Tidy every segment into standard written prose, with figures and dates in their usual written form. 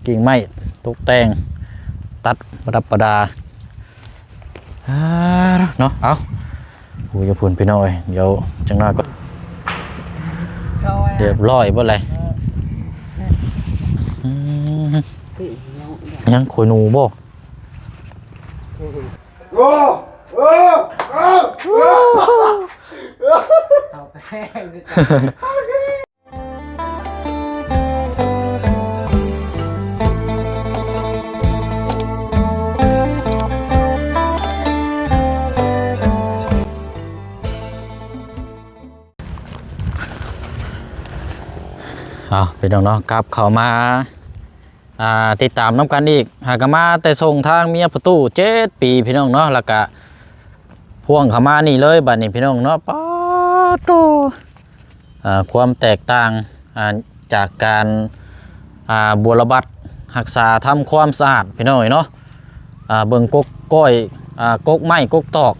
กิ่งไม้ตกแต่งตัดประดับประดาเนาะเอาผู้จะพูนไปหน่อยเดี๋ยวจังหน้าก็เรียบร้อยบ่เลยยังคุยหนูบ่พี่น้องเนาะกลับเข้ามาติดตามน้ำกันอีกหากมาแต่ส่งทางเมียประตู7 ปีพี่น้องเนาะแล้วก็พ่วงเข้ามานี่เลยบัดนี้พี่น้องเนาะป๊าโตความแตกต่างจากการบัวระบัดรักษาทำความสะอาดพี่น้องเนาะเบิ่งกกก้อยกกไม้กกตอก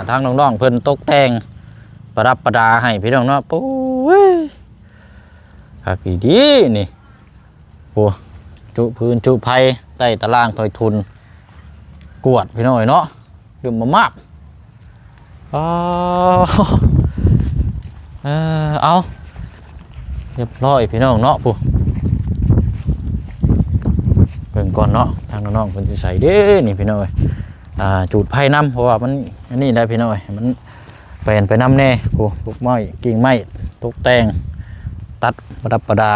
ทางน้องๆเพิ่นตกแต่งประดับประดาให้พี่น้องเนาะโอ้ยครับดีนี่โอ้จุพื้นจุไผ่ใต้ตารางถอยทุนกวดพี่น้อยเนาะดื่มมากเอาเรียบร้อยพี่น้องเนาะปุ๊เบิ่งก่อนเนาะทางน้องๆเพิ่นสิใส่เด้นี่พี่น้อยจุดไผ่น้ำเพราะว่ามันอันนี้ได้พี่น้อยมันเป็นไปน้ำแน่ปุ๊พวกไม้กิ่งไม้ตกแต่งตัดประดับประดา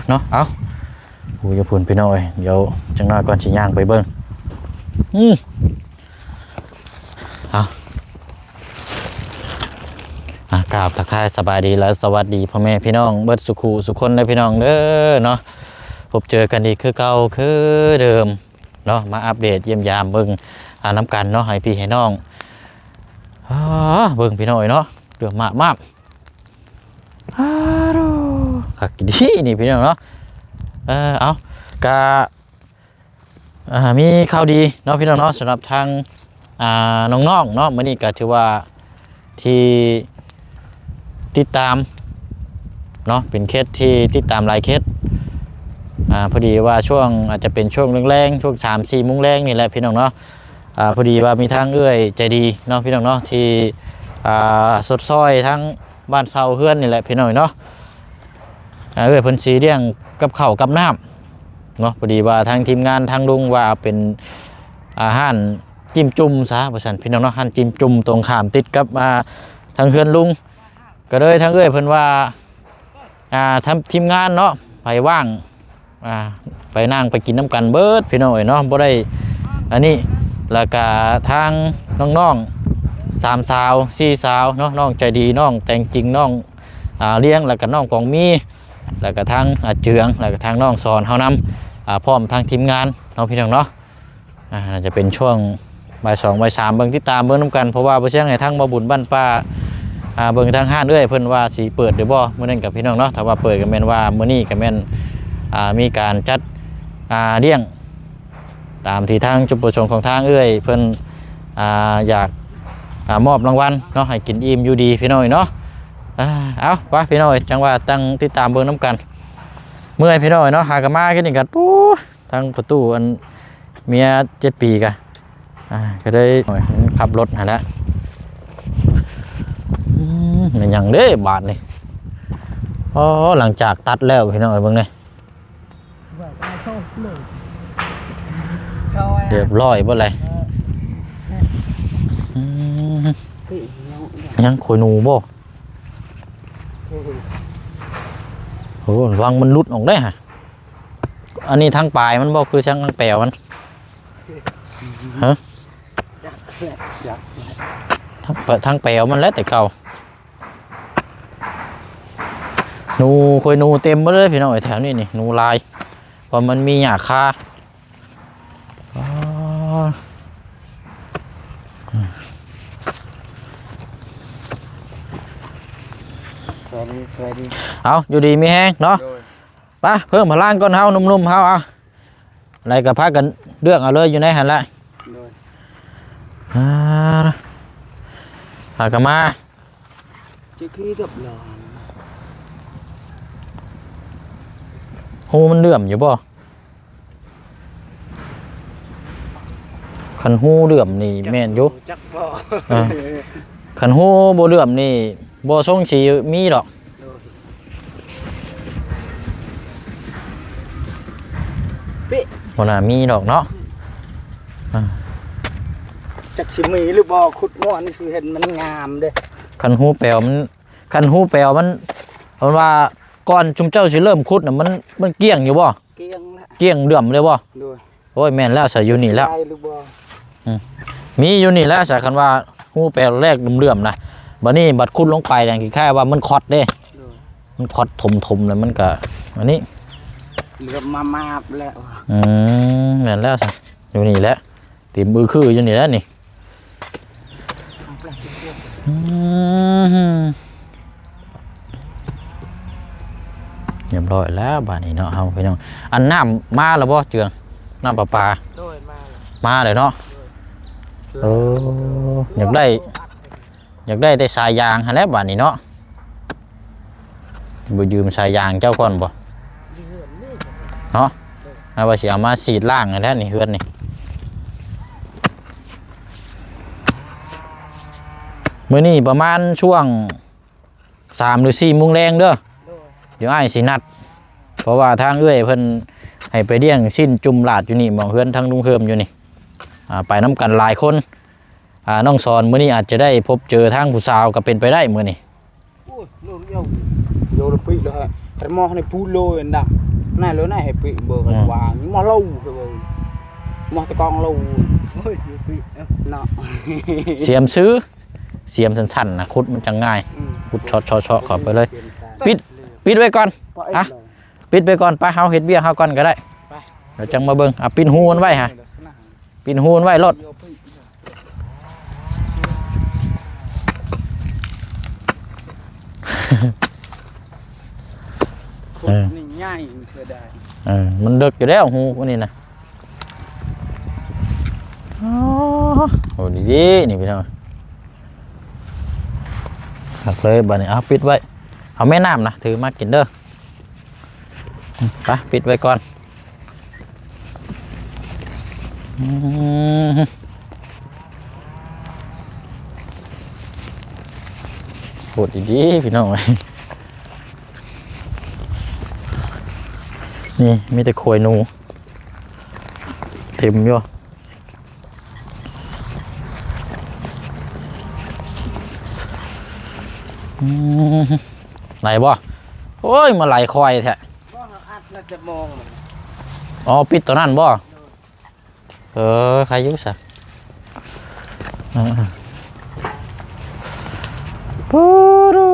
เนาะเอาผู้จะพูนไปหน่อยเดี๋ยวจังหน้าก่อนสิย่างไปเบิ้งกราบทักทายสบายดีและสวัสดีพ่อแม่พี่น้องเบิดสุขุสุคนได้พี่น้องเด้อเนาะพบเจอกันอีกคือเก่าคือเดิมเนาะมาอัปเดตเยี่ยมยามเบิ้งน้ำกันเนาะให้พี่ให้น้องเบิ้งพี่น้อยเนาะเดือดมากขักดีนี่พี่น้องเนาะเอากะมีข่าวดีเนาะพี่น้องเนาะสำหรับทางน้องๆเนาะมื้อนี้ก็ถือว่าที่ติดตามเนาะเป็นเคสที่ติดตามหลายเคสพอดีว่าช่วงอาจจะเป็นช่วงแรงๆช่วง 3-4 โมงแรงนี่แหละพี่น้องเนาะพอดีว่ามีทางเอื้อยใจดีเนาะพี่น้องเนาะที่สดซอยทั้งบ้านเซาเฮือนนี่แหละพี่น้องเนาะเพิ่นสีเลี้ยงกับข้าวกับน้ำเนาะพอดีว่าทางทีมงานทางลุงว่าเป็นอาหารจิ้มจุ่มซะว่าซั่นพี่น้องเนาะอาหารจิ้มจุ่มตรงข้ามติดกับทางเฮือนลุงก็เลยทางเพิ่นว่าทำทีมงานเนาะไปว่างไปนั่งไปกินน้ำกันเบิดพี่น้องเนาะบ่ได้อันนี้แล้วก็ทางน้องๆ3 สาว 4 สาวเนาะน้องใจดีน้องแต่งจริงน้องเลี้ยงแล้วก็น้องกองมีแล้วก็ทางเจืองแล้วก็ทางน้องสอนเฮานำพร้อมทางทีมงานน้องพี่น้องเนาะน่าจะเป็นช่วงบ่าย 2 บ่าย 3เบิ่งติดตามเบิ่งน้ำกันเพราะว่าบ่เสียงให้ทางบ่บุญบ้านป้าเบิ่งทางห้านเอ้ยเพิ่นว่าสิเปิดหรือบ่มื้อนั้นกับพี่น้องเนาะถ้าว่าเปิดก็แม่นว่ามื้อนี้ก็แม่นมีการจัดเลี้ยงตามที่ทางจุดประสงค์ของทางเอ้ยเพิ่นอยากมอบรางวัลเนาะให้กินอิ่มอยู่ดีพี่น้อยเนาะเอาไปพี่น้อยจังว่าตั้งติดตามเบิ่งน้ำกันเมื่อพี่น้อยเนาะหากมากันนี่กันปุ๊ทางประตูอันเมีย7 ปีกันก็ได้ขับรถหาแล้วมันยังเด้บาทนี่หลังจากตัดแล้วพี่น้อยเบิ่งเลยเรียบร้อยบ่เลยยังคุยหนูบ่โหวังมันรุดออกได้ฮะอันนี้ทางปลายมันบ่คือทางแปลวมันฮะทางแปลวมันแล้วแต่เก่าหนูคุยหนูเต็มหมดเลยพี่น้องแถวนี้นี่หนูลายเพราะมันมีหญ้าคาสวัสดีเอาอยู่ดีมีแห้งเนาะไปเพิ่มพลังก่อนเฮานุ่มๆเฮาอะไรกับพักกันเลือกเอาเลยอยู่ในหันละหากมาจะขี้ดับหลอน หูมันเลื่อมอยู่บ่คันหูเลื่อมนี่แม่นอยู่ จักบ่ คันหูบ่เลื่อมนี่บ่ทรงสิมีดอกบ่น่ามีดอกเนาะ จักสิมีหรือบ่ขุดหม้อนี่คือเห็นมันงามเด้ คันหูแปลวมันคันหูแปลวมันเพราะว่าก่อนจุมเจ้าสิเริ่มขุดน่ะมันเกลี้ยงอยู่บ่ เกี้ยงละ เกลี้ยงเลื่อมเลยบ่ ด้วย โอ้ยแม่นแล้วซะอยู่นี่แล้ว ได้หรือบ่ มีอยู่นี่แล้วซะคันว่าหูแปลวแรกเลื่อมๆนะบัดนี้บัดขุดลงไปเนี่ยคล้ายๆว่ามันคอดเด้ ด้วย มันคอดถมๆแล้วมันก็อันนี้ เหลือมาบแล้ว แม่นแล้วซะอยู่นี่แหละตีมือคืออยู่นี่แล้วนี่เรียบร้อยแล้วบ้านนี้เนาะเฮาพี่น้องอันน้ำมาแล้วบ่เจืองน้ำประปา โดยมา มาเลยเนาะอยากได้แต่สายยางหั่นแหละบ้านนี้เนาะบ่ยืมสายยางเจ้าก่อนบ่เนาะเอาว่าสิเอามาสีดล่างนั่นแหละนี่เฮือนนี่มื้อนี้ประมาณช่วง3 หรือ 4 โมงแรงเด้อเดี๋ยวอ้ายสินัดเพราะว่าทางเอื้อยเพิ่นให้ไปเลี้ยงสิ้นจุ่มลาดอยู่นี่หม่องเฮือนทางลุงเฮิมอยู่นี่ไปนํกันหลายคนน้องสอนมื้อนี้อาจจะได้พบเจอทางผู้สาวก็เป็นไปได้มื้อนี้ โอ้ยโลดโยละปีแล้วฮะแต่หม้อในปูโลอันดับน่าเลยน่าให้ปีเบิ่งวางหม้อlâuเบิ่งหม้อตะกองlâuโอ้ยปีเนาะ เสียมซื้อเสียมสั้นๆนะขุดมันจังง่ายขุดช็อตๆเข้าไปเลยปิดไว้ก่อนปิดไว้ก่อนไปเฮาเฮ็ดเบี้ยเฮาก่อนก็ได้เดี๋ยวจังมาเบิ่งปิดหูมันไว้ฮะปิดหูมันไว้รถนี่ง่ายเสียดาย มันดึกอยู่แล้วหูพวกนี้นะโอ้ดีๆนี่พี่น้องหักเลยบัดนี้เอาปิดไว้เอาแม่น้ำนะถือมากินเด้อไปปิดไว้ก่อนโหดดีๆพี่น้องนี่มีแต่โขยหนูเต็มอยู่ไหลบ่โอ้ยมาไหลคอยแท้ ก็อัดแล้วจะมอง อ๋อปิดตัวนั้นบ่ใครยุ่งซะ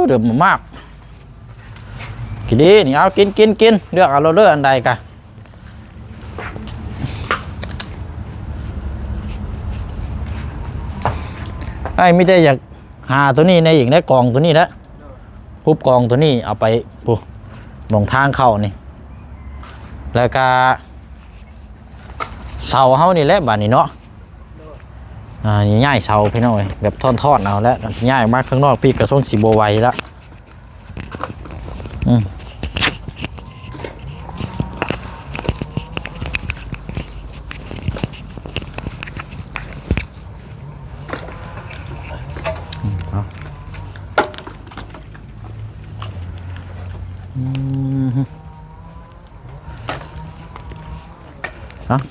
เดือดมากกินดีนี่เอากินเลือกเอาเราเลือกอันใดกะไอ้ไม่ได้อยากหาตัวนี้ในอีกได้กองตัวนี้แล้วฮุบกองตัวนี้เอาไปปุ๊บมองทางเข้านี่แล้วก็เสาเฮานี่แหละบ้านนี้เนาะนี่ง่ายเสาพี่น้อยแบบท่อนๆเอาแล้วง่ายมากข้างนอกพี่กระส่งสีโบไวแล้ว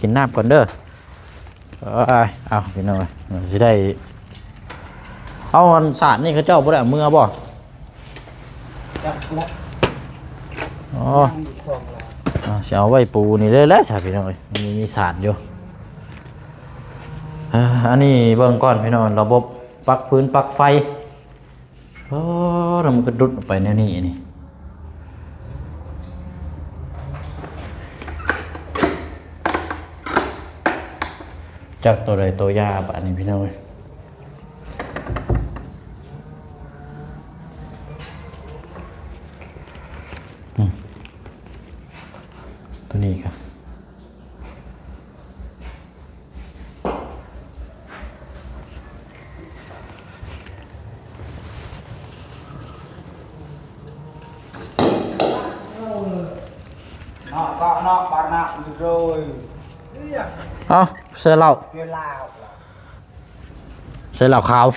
กินน้ำก่อนเด้อเอาพี่น้อยจะได้เอาอันสารนี่เขาเจ้าบ่ได้เอามือบ่อ๋อจะเอาไว้ปูนี่เลยแล้วใช่พี่น้อยมีสารอยู่อันนี้เบิ่งก่อนพี่น้อยระบบปลั๊กพื้นปลั๊กไฟแล้วมันก็ดุดออกไปแนวนี้นี่จากตัวใดตัวยาบะนี่พี่น้อยตัวนี้ครับ có nó bạn nào được rồi เอาเสื้อเหล้า chưa lao เสื้อเหล้าขาว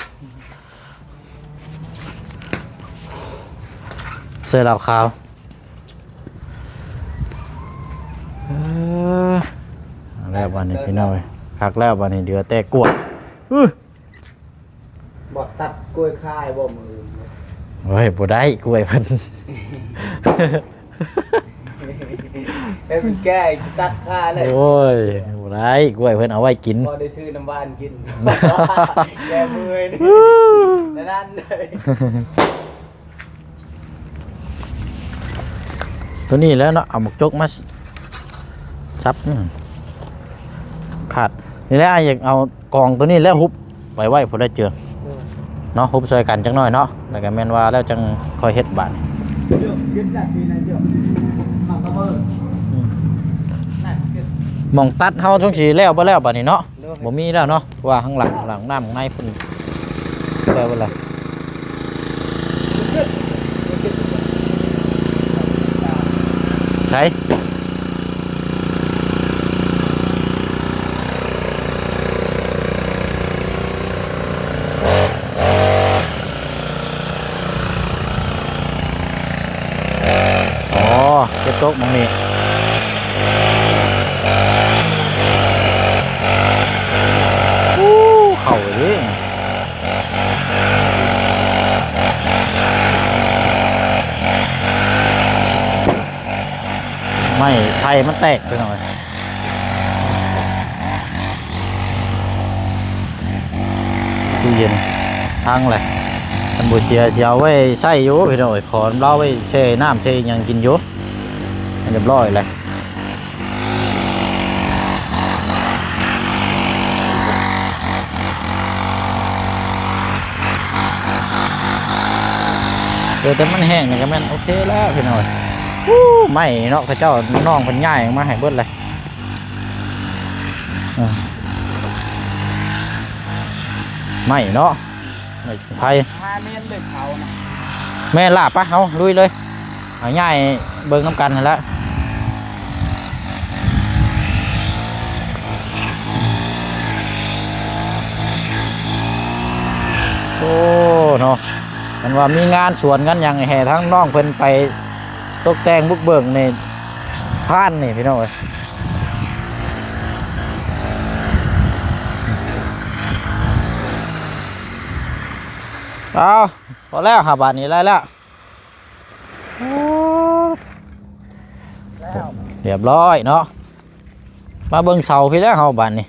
เสื้อเหล้าขาวเอาแล้ววันนี้พี่น้อยคักแล้ววันนี้เดือแต่กวด bọt tắt côi khai bò mừ เฮ้ยบ่ได้กล้วยเพิ่น em kê tắt khai โอ้ này ยบ่ได้กล้วยเพิ่นเอาไว้กิน bò đi sư năm ban kín kê 10 đi nên ăn đây ตัวนี้แล้วเนาะเอาหมกจกมาซับขาดนี่แหละอยากเอากองตัวนี้แล้วฮุบไว้พอได้เจอเนาะฮุบช่วยกันจังหน่อยเนาะแล้วก็แม่นว่าแล้วจังค่อยเฮ็ดบาดนี้ được kín là vì này được mà cảm ơn này kín หมองตัดเฮาช่วงสิแล้วบ่แล้วบาดนี้เนาะบ่มีแล้วเนาะว่าข้างหลังน้ำข้างในเพิ่นแล้วบ่ล่ะใช่เก็บโต๊ะมองนี่เข่าดิไม่ไทยมันแตกไปหน่อยตู้เย็นทั้งเลยอันบุเชียเสียไว้ใส่อยู่พี่น้อยขอเราไว้แช่น้ำแช่ยังกินอยู่เรียบร้อยเลยแต่มันแห้งนี่ก็แม่นโอเคแล้วพี่น้อยไม่เนาะเขาเจ้าน้องเพิ่นย้ายมาให้เบิดเลยไม่เนาะไม่ไผ hai men được khẩu này แม่ลาบปะเอาลุยเลยเอาง่ายเบิ่งน้ำกันนั่นแหละโอ้เนาะมันว่ามีงานสวนกันอย่างแห่ทั้งน้องเพิ่นไปตกแต่งบุกเบิกในพานนี่พี่น้องเอ้ยเอาพอแล้วหาบาทนี้ได้แล้วเรียบร้อยเนาะมาเบิ่งเสาพี่แล้วเฮาบาทนี้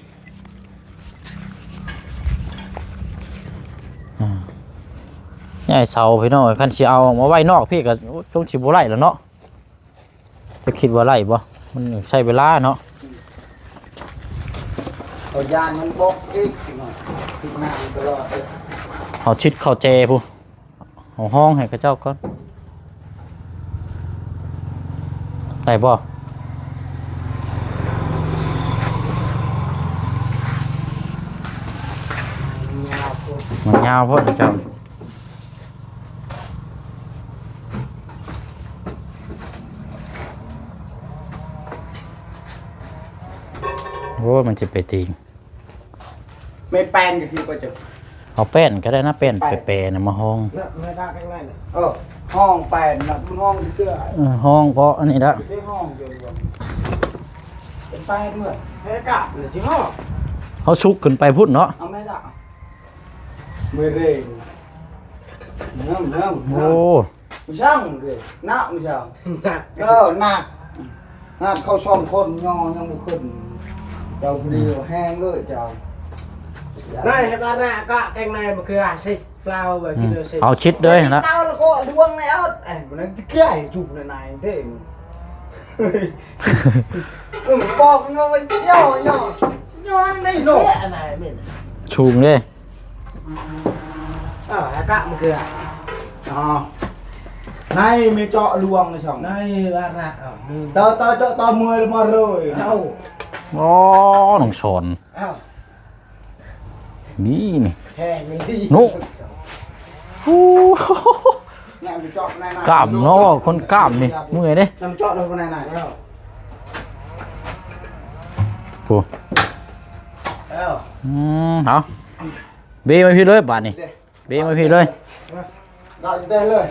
ใหญ่เสาพี่น้องคันสิเอามาไว้นอกพี่ก็จงสิบ่ไล่แล้วเนาะจะคิดว่าไล่บ่มันใช้เวลาเนาะ thời gian nó bốc ít mà thịt nàoก็รอ เอาชิดเข้าเจผู้เอาห้องให้กระเจ้าก่อนได้บ่มันยาวเพราะเจ้าโอ้มันจะไปติง ไม่แป้นก็คือก็จะ เอาแป้นก็ได้นะแป้นเปรย์ๆนะมาห้อง ไม่ได้ข้างในเนี่ยห้องแป้นนะมันห้องเสื้อ ห้องเพราะอันนี้ละ ที่ห้องอยู่เป็นแป้นด้วยให้กลับหรือชิห้อง เขาชุกขึ้นไปพุ่นเนาะ เอาไม่ละมือเร่งเริ่ม โอ้ ไม่ช่างเลยหนักไม่ช่างหนักหนักเข้าช่องคนย่อยังบุขึ้นเจ้าพอดีแห้งเลยเจ้า này hết ra nè cả canh này mà cứ xịt lao về kia xịt เอาชิดเลยนะ tao là có đuông này ớt nó cái chụp này thế bọc nó nhỏ này nổ cái này mình ชูงเลย ở cả mà cứ này mới chọ luồng này chồng này ra nè tao mười mà rồi đâu โอ้หนองสอน đâu นี่นี่ hè mình đi Nụ. โอ้ này mới chọ này này กล้ามเนาะคนกล้ามนี่เมื่อยเด้ này mới chọ đâu con này này โอ้ เอ้า เอาเบมาพี่เลยบาทนี่เบมาพี่เลย เราจะได้เลย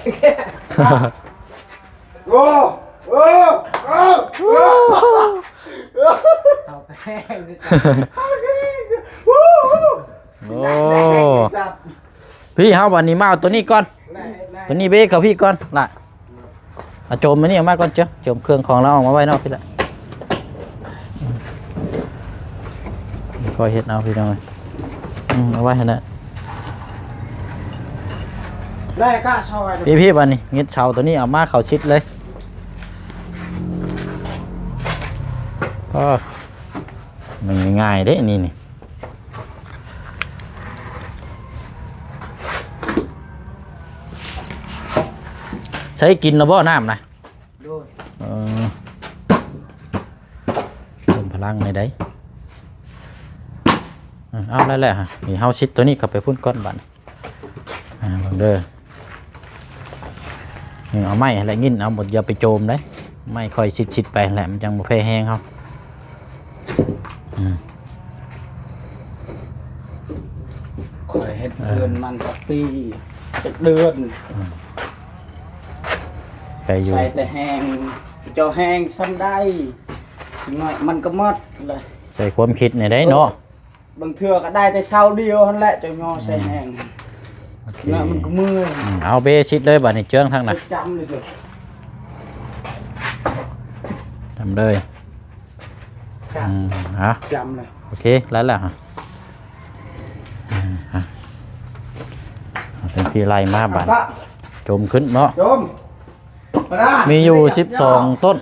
โอ้โอ้โอ้โอ้ เอาแป้งคือ โอ้พี่เฮาวันนี้มาเอาตัวนี้ก่อนตัวนี้เบกับพี่ก่อนน่ะเอาโจมมานี่ออกมาก่อนเจ้าโจมเครื่องของเราออกมาไว้นอกพี่ละคอยเฮ็ดเอาพี่น้องเอาไว้ให้นะ ได้กล้าซอย พี่วันนี้งิดเชาตัวนี้เอามาเข้าชิดเลยก็มันง่ายๆเด้นี่ใช้กินแล้วบ่น้ำนะ โดน เพิ่มพลังในได้เอาแล้วแหละฮะมีเฮาชิดตัวนี้เข้าไปพุ่นก้อนบันบังเด้อนี่เอาไม้อะไรงิ้นเอาหมดอย่าไปโจมได้ไม้ค่อยชิดๆไปแหละมันจังบ่แพ้แห้งเขา คอยเฮ็ดเดือนมันสักปีจะเดือน ไปอยู่ ใส่แต่แห้งเจ้าแห้งซ้ำได้หน่อยมันก็หมดเลย ใส่ความคิดในได้เนาะ บางเทื่อก็ได้แต่เช้าเดียวนั่นแหละเจ้าย่อใส่แห้ง โอเค น่ะมันก็เมื่อย เอาเบชิดเลยบัดนี้เจื้องทั้งน่ะ จำเลยเถอะ ทำเลยฮะ จำเลย โอเคแล้วแหละฮะเป็นพี่ไล่มาบัดโจมขึ้นเนาะ โจมมาได้ มีอยู่12ต้น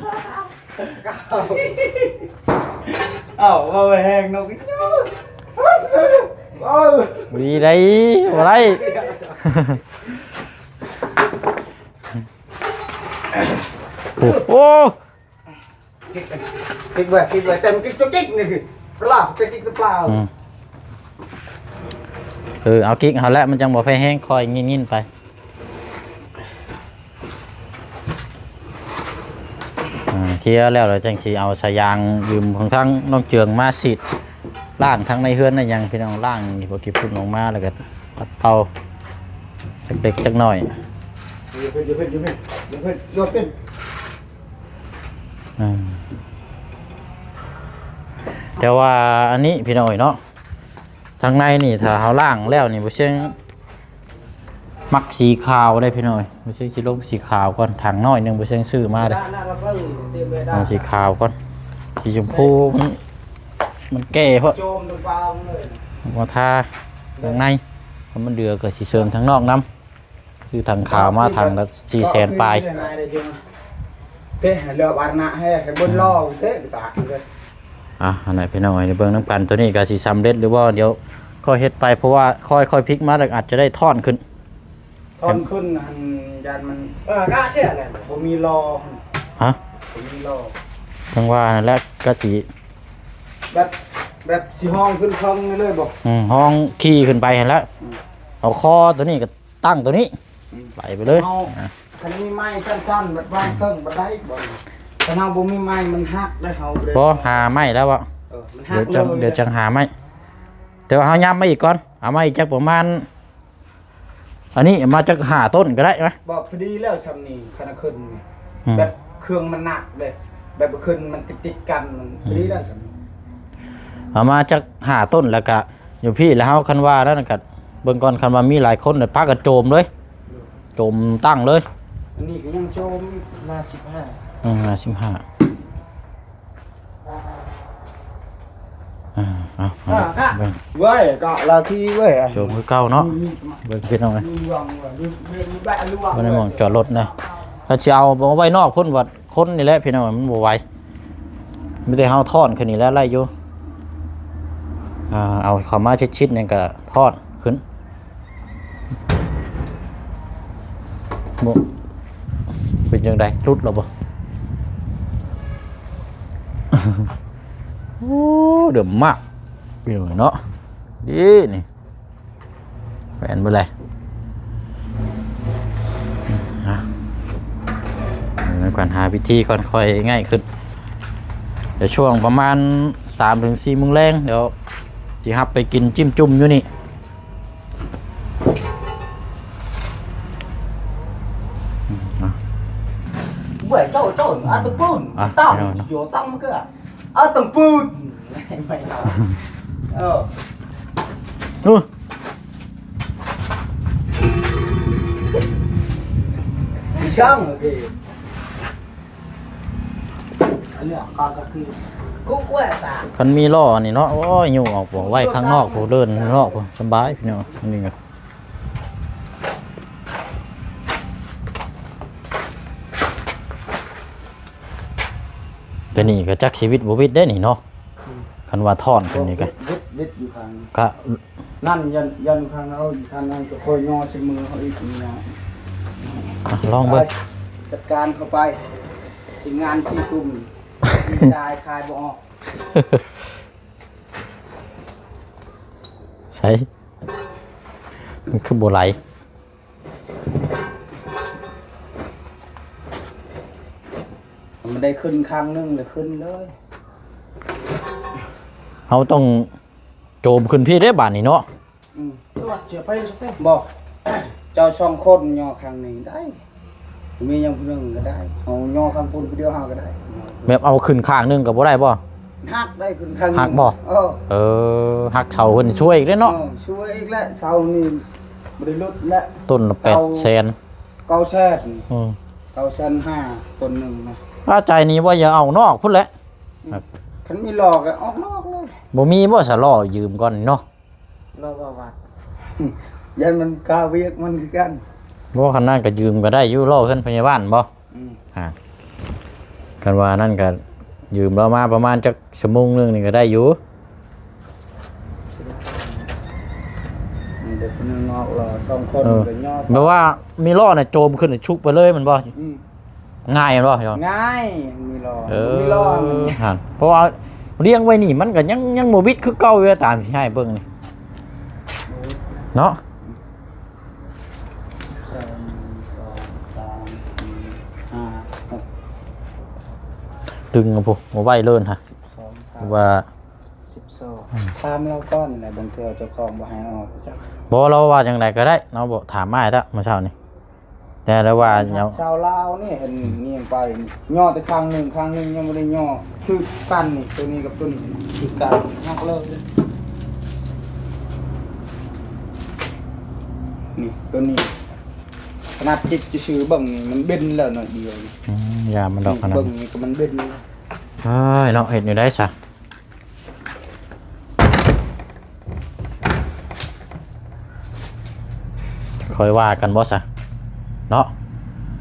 เอ้าเอาไปแห้งนกอีกโอ้ย วีได้อะไร โอ้ kịch vậy tem kịch cho kịch này kì là cái kịch cái plau เอากิ๊กเอาละมันจังบ่ไฟแห้งคอยงิ้นๆไปเคลียร์แล้วเราจังสิเอาสายยางยืมของทั้งน้องเจืองมาฉีดล่างทั้งในเฮือนในยังพี่น้องล่างนี่พวกกิ๊บพุ่นออกมาแล้วก็ปัดเป่าจักเล็กจักน้อย vô bên แต่ว่าอันนี้พี่น้อยเนาะทางในนี่ถ้าเฮาล่างแล้วนี่บ่เชิงมักสีขาวได้พี่น้อยบ่เชิงสิลงสีขาวก่อนถังน้อยหนึงบ่เชิงซื้อมาเด้ เอาสีขาวก่อนสีชมพูมันแก่เพราะ chôm được vào người มาทาทางในเพราะมันเดือกับสีเสริมทางนอกน้ำคือทางขาวมาทางละ400,000ปลาย thế lừa bạn nạ hay cái bôn lo thế cả rồi อันไหนพี่น้องในเบื้องน้ำกันตัวนี้ก็สีสำเร็จหรือว่าเดี๋ยวค่อยเฮ็ดไปเพราะว่าค่อยพลิกมาแล้วอาจจะได้ท่อนขึ้น thon khôn hẳn dàn mình กล้าเชื่อเลย ผมมีรอ ฮะ ผมมีรอ ทั้งว่านั่นแหละก็สี แบบสีห้องขึ้นคลองนี่เลยบอก ห้องขี่ขึ้นไปเห็นแล้วเอาคอตัวนี้ก็ตั้งตัวนี้ไหลไปเลย เอาคันมีไม้สั้นๆแบบวางเครื่องบันไดบ่ถ้าเราบ่มีไม้มันหักได้เฮาเลย พอหาไม่แล้ววะ มันหัก เดี๋ยวจังหาไม่แต่ว่าเขาย้ำมาอีกก่อนเอามาอีกจักประมาณอันนี้มาจากหาต้นก็ได้ไหม บอกพอดีแล้วซำนี้ขนาดขึ้นนี่แบบเครื่องมันหนักเลยแบบขึ้นมันติดๆกันมันพอดีแล้วซำนี้ เอามาจากหาต้นแล้วก็อยู่พี่แล้วเขาคันว่าแล้วนะกัเบิ่งก่อนคันว่ามีหลายคนเนี่ยพากันโจมเลยโจมตั้งเลย อันนี้ก็ยังโจม มา15 15 เอาเบิ่ง เว้ยก็là thi เว้ย โจมคือเก่าเนาะเบิ่งพี่น้องเลย มีวางว่ะมีแบะลูกวาง บ่ได้มองจอดรถนะถ้าสิเอาไว้นอกคนวัดคนนี่แหละพี่น้องมันบ่ไหวมีแต่เฮาทอนขึ้นนี่แล้วไล่อยู่เอาเข้ามาชิดๆนี่ก็ทอดขึ้นบ่เป็นจังไดรุดแล้วบ่ โอ้เดือดมากพี่น้องเนาะดีนี่แหวนไปเลยในการหาวิธีก่อนค่อยง่ายขึ้นเดี๋ยวช่วงประมาณ 3 ถึง 4 โมงแรงเดี๋ยวสิฮับไปกินจิ้มจุ่มอยู่นี่เว้ยเจ้าอันตะปูนตั้งอยู่ตั้งมันก็อันตะปูนไม่เอานู่นช่างโอเคอันนี้ก็คือกุ๊กแหวตา คันมีล้อนี่เนาะโอ้ยอยู่ออกบ่ไว้ข้างนอกผู้เดินข้างนอกผู้สบายพี่น้องอันนี้ก็แต่นี่ก็จักชีวิตบ่วิตได้นี่เนาะคันว่าท่อนขึ้นนี่ก็ วิทอยู่ข้าง ก็ นั่นยันข้างเอาข้างนั้นก็คอยย่อใส่มือเขาอีกนะ ลองเบิ่ง จัดการเข้าไปทีมงานซีซุ่มดีใจคายบ่ออก ใช่มันคือบ่ไหล มันได้ขึ้นครั้งนึงเลยขึ้นเลย เฮาต้องโจมขึ้นพี่ได้บาดนี้เนาะ ตัวเจียไปสักเต้ บอก เจ้าสองคนย่อครั้งนี้ได้มีอย่างหนึ่งก็ได้เอาย่อครั้งปุ่นเดียวหาก็ได้ แบบเอาขึ้นข้างหนึงก็บ่ได้บ่ หักได้ขึ้นครั้งนึง หักบ่ หักเสาเพิ่นช่วยอีกเด้เนาะ ช่วยอีกแล้วเสานี่บริลุดและ ต้นละ800,000 เก้าแสน อือ 9,500,000ต้นหนึ่งนะ ถ้าใจนี้ว่าอย่าเอานอกพุ่นแหละ คันมีหลอกก็ออกนอกเลย บ่มีบ่สะล้อยืมก่อนเนาะ เราก็วัด ยันมันกาเวียกมันคือกัน บ่คันนั้นก็ยืมก็ได้อยู่ล้อขึ้นพยาบาลบ่ อืม กันว่านั่นก็ยืมเรามาประมาณจักชั่วโมงนึงนี่ก็ได้อยู่ เด็กคนหนึงงอกหล่อสองคนก็ย่อ แบบว่ามีล้อน่ะโจมขึ้นน่ะชุกไปเลยมันบ่ อืม ง่ายแม่นบ่พี่น้อง ง่ายมีหล่อ เออ มีหล่อมัน หั่นเพราะว่าเลี้ยงไว้นี่มันก็ยังบ่วิดคือเก่าอยู่ตามสิให้เบิ่งนี่เนาะ 1 2 3 4 5 6 ดึงเอาพุบ่ไหวเลิ่นฮะ 12 ว่า 13 ถามเราก่อนแหละบางเทื่อเจ้าของบ่ให้ออกจ้ะ บ่เราว่าจังไดก็ได้เนาะบ่ถามมาให้แล้วเมื่อเช้านี่แต่แล้วว่าเนาะ ชาวลาวนี่เห็นเงียงไปย่อแต่ข้างหนึงยังบ่ได้ย่อคือกันนี่ตัวนี้กับตัวนี้คือกันหักเลิกเลยนี่ตัวนี้ขนาดจิตจะซื้อเบิ่งนี่มันเบ็นแล้วหน่อยเดียวนี่ ยามันดอกขนาด เบิ่ง นั้น นี่ก็มันเบ็นแล้ว เฮ้ยเนาะเฮ็ดอยู่ได้ซะค่อยว่ากันบ่ซะเนาะ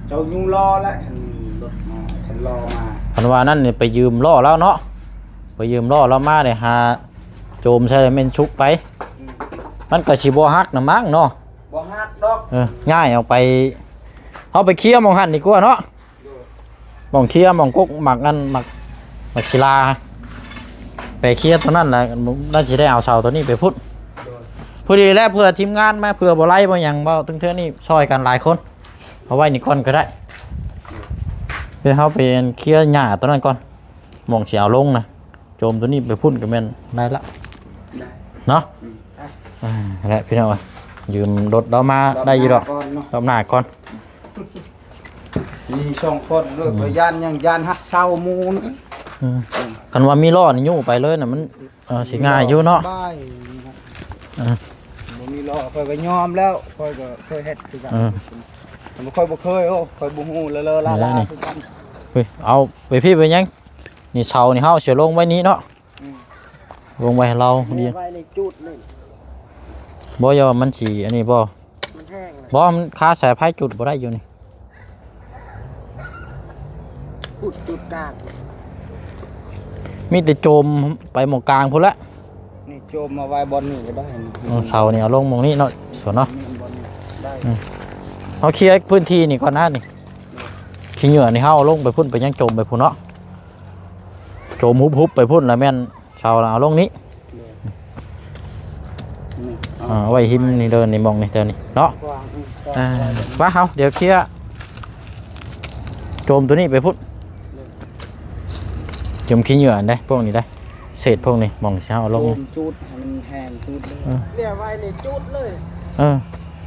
เจ้ายุงรอแล้วคันรถมาคันรอมา คันว่านั่นนี่ไปยืมล้อแล้วเนาะไปยืมล้อแล้วมาได้หาโจมใช้แม่นชุกไป มันก็สิบ่ฮักน่ะมั้งเนาะ บ่ฮักดอก ย้ายเอาไปเอาไปเคลียร์หมองหั่นดีกว่าเนาะหมองเคลียร์หมองกกหมักนั่นหมักศิลาไปเคลียร์ตัวนั้นแหละน่าสิได้เอาเสาตัวนี้ไปพุดพอดีแล้วเพื่อทีมงานมาเพื่อบ่ไล่บ่หยังบ่ตึงเทื่อนี่ช่วยกันหลายคนเอาไว้นี่ก่อนก็ได้เดี๋ยวเฮาไปเคลียร์หญ้าตัวนั้นก่อนหมองสิเอาลงนะโจมตัวนี้ไปพุ่นก็แม่นได้ละ ได้ เนาะ ไป และพี่น้องยืมรถเรามาได้อยู่ดอก รบหน้าก่อนเนาะ รอบหน้าก่อน มีช่องคนด้วยพยานยังยานฮักเช่าหมูนี่ คันว่ามีล้อนี่ยู่ไปเลยน่ะมันสิง่ายอยู่เนาะ บ้ายบ่มีล้อค่อยก็ยอมแล้วค่อยก็เคยเฮ็ดคือกันบ่ค่อยบ่เคยโอ้ค่อยบ่ฮู้เลอะๆลาๆคือกัน เฮ้ยเอาไปพี่ไปยังนี่เสานี่เฮาเสียลงไว้นี้เนาะลงไว้ให้เราเดียว ไว้ในจุดนี่ บ่อย่าว่ามันสิอันนี้บ่ มันแห้งเลย บ่มันคาสายไฟจุดบ่ได้อยู่นี่ จุดกลาง มีแต่โจมไปหมองกลางพุ่นละ นี่โจมมาไว้บนนี่ก็ได้นี่ เสานี่เอาลงหมองนี้เนาะส่วนเนาะ บนนี่ได้ เอาเคลียร์พื้นที่นี่ก่อนหน้านี่ขี้เหงื่อนี่เฮาเอาลงไปพุ่นไปยังโจมไปพุ่นเนาะโจมฮุบๆไปพุ่นแล้วแม่นเสาเอาลงนี้ นี่ ไว้หิมนี่เดินนี่มองนี่เดินนี่เนาะ วาง ว่าเฮาเดี๋ยวเคลียร์โจมตัวนี้ไปพุ่นโจมขี้เหงื่อได้พวกนี้ได้ เศษพวกนี้มองสิเฮาเอาลง โดนจุดให้มันแห้งจุดเลย เรียกไว้นี่จุดเลย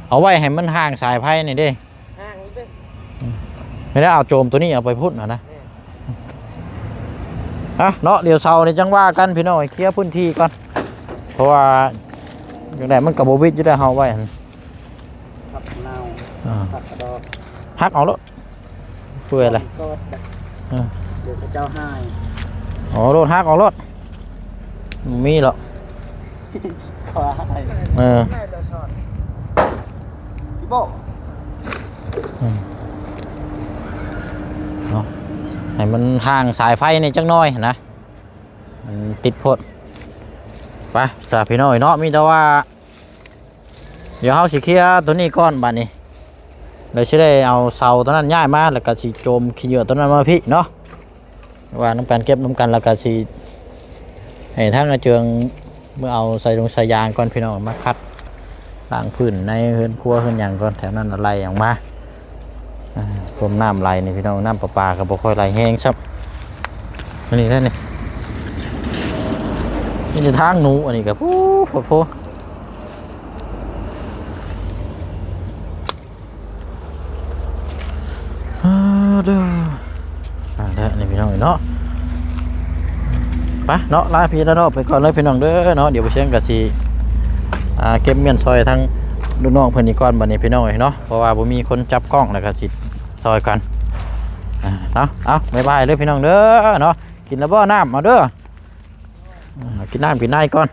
เอาไว้ให้มันห่างสายไฟนี่เด้ ห่างเลย ไม่ได้เอาโจมตัวนี้เอาไปพุ่นนะเนาะเดี๋ยวเช้านี่จังว่ากันพี่น้องเคลียร์พื้นที่ก่อนเพราะว่าอย่างไรมันกับโบวิดจะได้เฮาไว้หั่น ขับเน่าขับกระดอก หักเอาแล้วเปื่อยเลย ก็เดี๋ยวพระเจ้าให้ อ๋อรถหักเอารถมีหรอก ขอให้ ได้แต่ช็อต พี่โบ เนาะให้มันห่างสายไฟนี่จังน้อยนะมันติดพดไปสาพี่น้อยเนาะมีแต่ว่าเดี๋ยวเฮาสิเคลียร์ตัวนี้ก่อนบัดนี้เลยสิได้เอาเสาตัวนั้นย้ายมาแล้วก็สิโจมขี้เหยื่อตัวนั้นมาพี่เนาะว่าน้ำกันเก็บน้ำกันแล้วก็สิให้ทั้งอาเจืองเมื่อเอาใส่ลงใส่ยางก่อนพี่น้องมาคัดล้างพื้นในเฮือนครัวเฮือนหยังก่อนแถวนั้นอะไรอย่างมาผมน้ำไหลนี่พี่น้องน้ำประปาก็บ่ค่อยไหลแห้งซับอันนี้ได้นี่นี่จะทางหนูอันนี้ก็ปูโผล่เด้อได้นี่พี่น้องเนาะไปเนาะลาพี่แล้วเนาะไปก่อนเลยพี่น้องเด้อเนาะเดี๋ยวไปเชียงกะสิเก็บเมียนซอยทั้งลูกน้องเพิ่นนี่ก่อนบัดนี้พี่น้องเนาะเพราะว่าบ่มีคนจับกล้องแล้วก็สิซอยกันเนาะเอาบ๊ายบายเลยพี่น้องเด้อเนาะกินแล้วบ่น้ำเอาเด้อกินน้ำกินน้ำก่อน